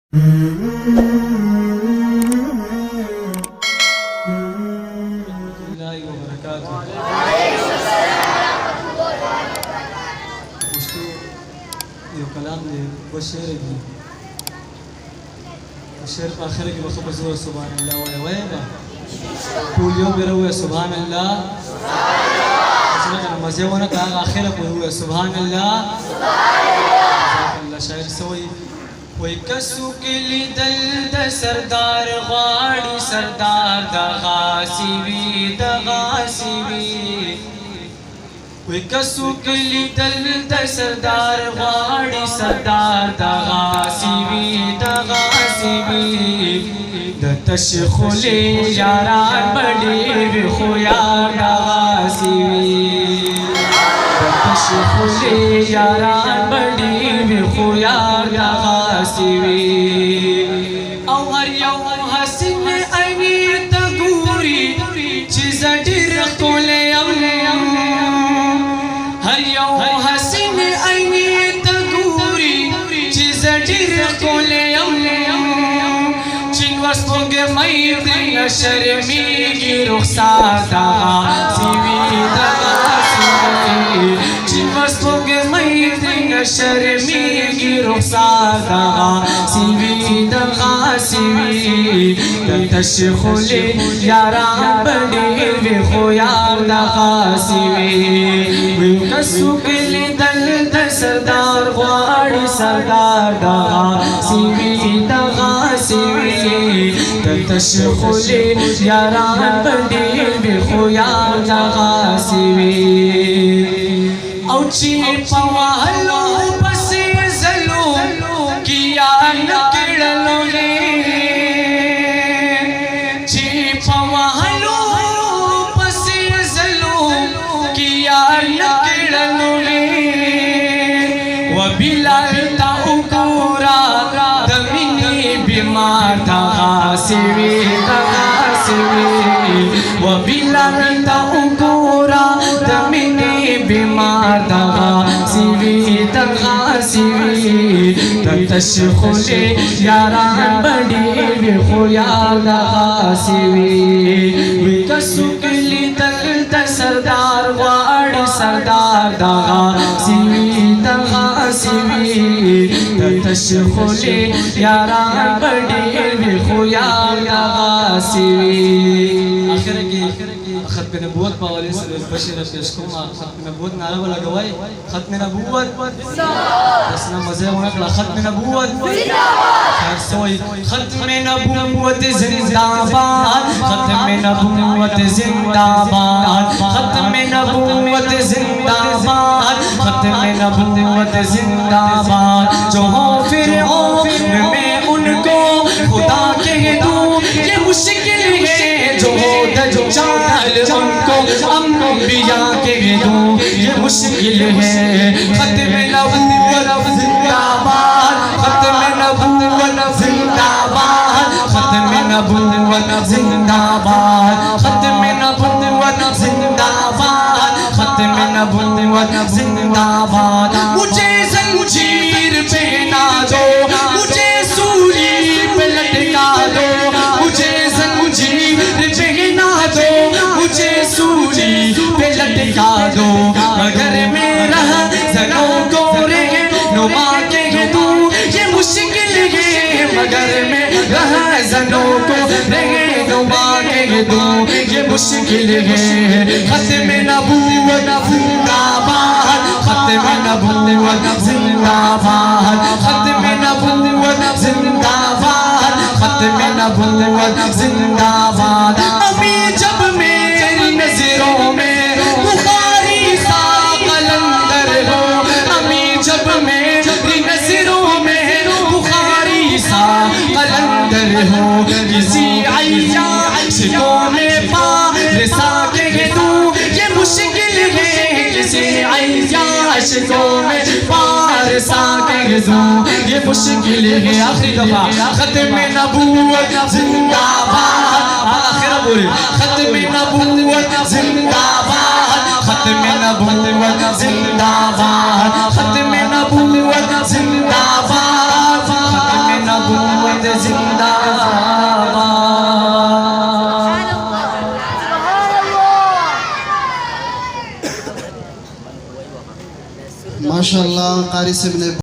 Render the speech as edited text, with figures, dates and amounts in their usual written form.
اللہ وبرکاتہ. پښتو یو کلام دی و شعر دی. شعر په اخر کې به زور سبحان الله وایي به ټول یو به وایي سبحان الله. څنګه مزه ونه کا اخر په وایي سبحان الله. الله شاعر سوی وی کسو کلی دل د سردار غواړي سردار د غاسی وی د غاسی وی. وی کسو کلی دل د سردار غواړي سردار د غاسی وی د غاسی وی. د تش خلی یاران بڑی وی خو یار د غاسی وی. د تش خلی یاران بڑی وی خو یار د غاسی وی. او هر یو حسین عینی ته ګوري چې زړه ښکلی یم. هر یو حسین عینی ته ګوري چې زړه ښکلی یم. چین وسپوږې مې ترې شرمېږي رخسار د غاسی وي د غاسی وي. چین وسپوږې مې ترې شرمېږي رخسار د غاسی وي د غاسی وي. د تش خولې یاران به ډېر وي خو یار د غاسی وي. وی کسو کې لیدل د سردار غواړي سردار د غاسی وي د غاسی وي. د تش خولې یاران به ډېر وي خو یار د غاسی وي. او چې په وهلو پسې ځلو کې یار نه کړلو دی. چې په وهلو پسې ځلو کې یار نه کړلو دی. و بلال ته وګوره د مینې بیمار د غاسی وي د غاسی وي. و بلال ته وګوره د مینې بیمار د غاسی وي د غاسی وي. د تش خولې یاران به ډېر وي خو یار د غاسی وي. وی کسو کې لیدل د سردار غواړي سردار د غاسی وي د غاسی وي. د تش خولې یاران به ډېر وي خو یار د غاسی وي. آخر کې ختم نبوت په حوالې سره بشیر پیش کوم. ختم نبوت نعره به لګوئ. ختم نبوت بس نه مزه ونه کړه. ختم نبوت خیر سوی. ختم نبوت زندہ باد. ختم نبوت زندہ باد. ختم نبوت زندہ باد. ختم نبوت زندہ باد. جو ہو فرعون میں ان کو خدا کہہ دوں یہ مشکل ہے. جو ہو دجال ان کو انبیاء کہہ دوں یہ مشکل ہے. ختم نبوت زندہ باد. ختم نبوت زندہ باد. ختم نبوت زندہ باد. ختم نبوت زندہ باد. ختم نبوت زندہ باد. مجھے زنجیر پہنا دو مجھے سولی پہ لٹکا دو. مجھے زنجیر پہنا دو مجھے سولی پہ لٹکا دو. مگر میرا زنوں کو رہنما کہہ دوں یہ مشکل ہے. مگر میرا زنوں کو رہنما کہہ دوں یہ مشکل ہے. ختم نبوت زندہ باد. ختم نبوت زندہ باد. ختم نبوت زندہ باد. ختم نبوت زندہ باد. ابھی جب میری نظروں میں بخاری سا قلندر ہو. ابھی جب میری نظروں میں بخاری سا قلندر ہو. کسی عیاش کو میں پارسا کہہ دوں یہ مشکل ہے. کسی عیاش کو میں پارسا کہہ دوں یہ مشکل ہے. آخری دفعہ ختم نبوت زندہ باد. آخر بولے ختم نبوت زندہ باد. ختم نبوت زندہ باد. ختم نبوت زندہ باد. ختم نبوت زندہ ماشاءاللہ قاری صاحب نے